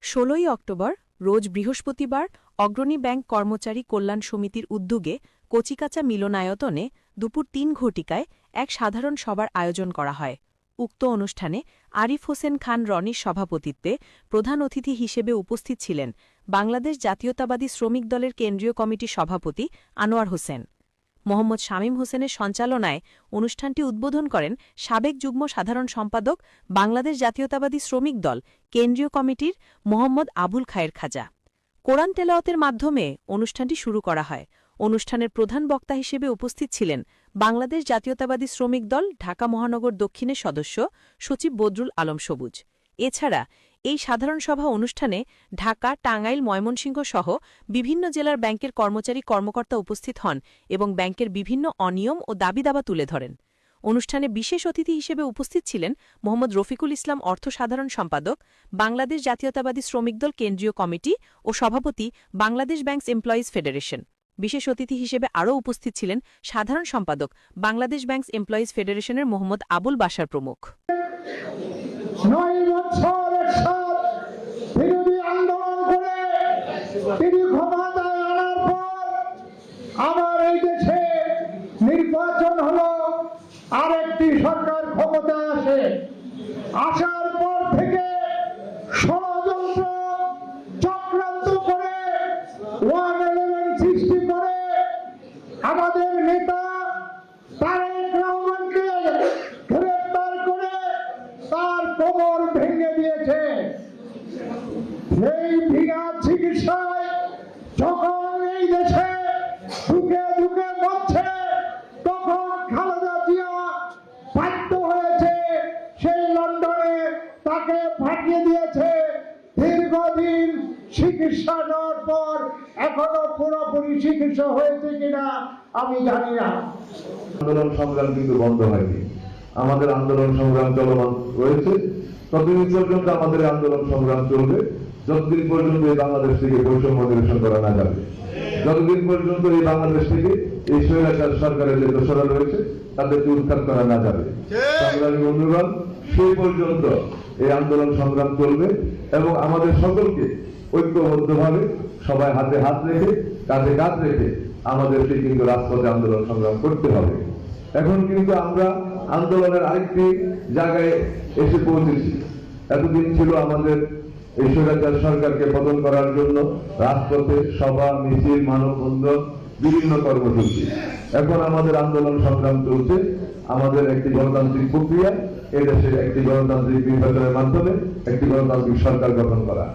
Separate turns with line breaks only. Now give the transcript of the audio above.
১৬ই অক্টোবর রোজ বৃহস্পতিবার অগ্রণী ব্যাংক কর্মচারী কল্যাণ সমিতির উদ্যোগে কচিকাঁচা মিলনায়তনে দুপুর ৩ ঘটিকায় এক সাধারণ সভার আয়োজন করা হয়। উক্ত অনুষ্ঠানে আরিফ হোসেন খান রনির সভাপতিত্বে প্রধান অতিথি হিসেবে উপস্থিত ছিলেন বাংলাদেশ জাতীয়তাবাদী শ্রমিক দলের কেন্দ্রীয় কমিটির সভাপতি আনোয়ার হোসেন। মোহাম্মদ শামীম হোসেনের সঞ্চালনায় অনুষ্ঠানটি উদ্বোধন করেন সাবেক যুগ্ম সাধারণ সম্পাদক বাংলাদেশ জাতীয়তাবাদী শ্রমিক দল কেন্দ্রীয় কমিটির মোহাম্মদ আবুল খায়ের খাজা। কোরআন তেলাওয়াতের মাধ্যমে অনুষ্ঠানটি শুরু করা হয়। অনুষ্ঠানের প্রধান বক্তা হিসেবে উপস্থিত ছিলেন বাংলাদেশ জাতীয়তাবাদী শ্রমিক দল ঢাকা মহানগর দক্ষিণের সদস্য সচিব বদরুল আলম সবুজ। এছাড়া এই সাধারণ সভা অনুষ্ঠানে ঢাকা, টাঙ্গাইল, ময়মনসিংহ সহ বিভিন্ন জেলার ব্যাংকের কর্মচারী কর্মকর্তা উপস্থিত হন এবং ব্যাংকের বিভিন্ন অনিয়ম ও দাবি-দাবা তুলে ধরেন। অনুষ্ঠানে বিশেষ অতিথি হিসেবে উপস্থিত ছিলেন মোহাম্মদ রফিকুল ইসলাম, অর্থ সাধারণ সম্পাদক বাংলাদেশ জাতীয়তাবাদী শ্রমিক দল কেন্দ্রীয় কমিটি ও সভাপতি বাংলাদেশ ব্যাংকস এমপ্লয়িজ ফেডারেশন। বিশেষ অতিথি হিসেবে আরও উপস্থিত ছিলেন সাধারণ সম্পাদক বাংলাদেশ ব্যাংকস এমপ্লয়িজ ফেডারেশনের মোহাম্মদ আবুল বাশার প্রমুখ।
9 বছর বিরোধী আন্দোলন করে তিনি ক্ষমতায় আনার পর আবার এই দেশে নির্বাচন হলো, আরেকটি সরকার ক্ষমতায় আসে। আসার পর থেকে ষড়যন্ত্র চক্রান্ত করে 111 সৃষ্টি করে আমাদের নেতা তারেক রহমানকে গ্রেফতার করে তার কোমর ভেঙে দিয়েছে। এই বিনা চিকিৎসায় যখন এই দেশে ঢুকে ঢুকে মরছে, তখন খালেদা জিয়া বাধ্য হয়েছে সেই লন্ডনে তাকে পাঠিয়ে দিয়েছে। দীর্ঘদিন চিকিৎসা নেওয়ার পর এখনো পুরোপুরি চিকিৎসা হয়েছে কিনা আমি জানি না।
আন্দোলন সংগ্রাম কিন্তু বন্ধ হয়নি, আমাদের আন্দোলন সংগ্রাম চলমান রয়েছে। ততদিন পর্যন্ত আমাদের আন্দোলন সংগ্রাম চলবে, যতদিন পর্যন্ত এই বাংলাদেশ থেকে বৈষম্য নিরসন করা না যাবে, যতদিন পর্যন্ত এই বাংলাদেশ থেকে এই স্বৈরাচার সরকারের যে দোষরা রয়েছে তাদেরকে উৎখাত করা না যাবে। সংগ্রামী বন্ধুগণ, সেই পর্যন্ত এই আন্দোলন সংগ্রাম চলবে এবং আমাদের সকলকে ঐক্যবদ্ধভাবে সবাই হাতে হাত রেখে কাঁধে কাঁধ রেখে আমাদেরকে কিন্তু রাজপথে আন্দোলন সংগ্রাম করতে হবে। এখন কিন্তু আমরা আন্দোলনের আরেকটি জায়গায় এসে পৌঁছেছি। এতদিন ছিল আমাদের এই স্বৈরাচার সরকারকে পতন করার জন্য রাজপথে সভা, মিছিল, মানববন্ধন, বিভিন্ন কর্মসূচি। এখন আমাদের আন্দোলন সংগ্রাম চলছে আমাদের একটি গণতান্ত্রিক প্রক্রিয়া, এদেশে একটি গণতান্ত্রিক নির্বাচনের মাধ্যমে একটি গণতান্ত্রিক সরকার গঠন করা।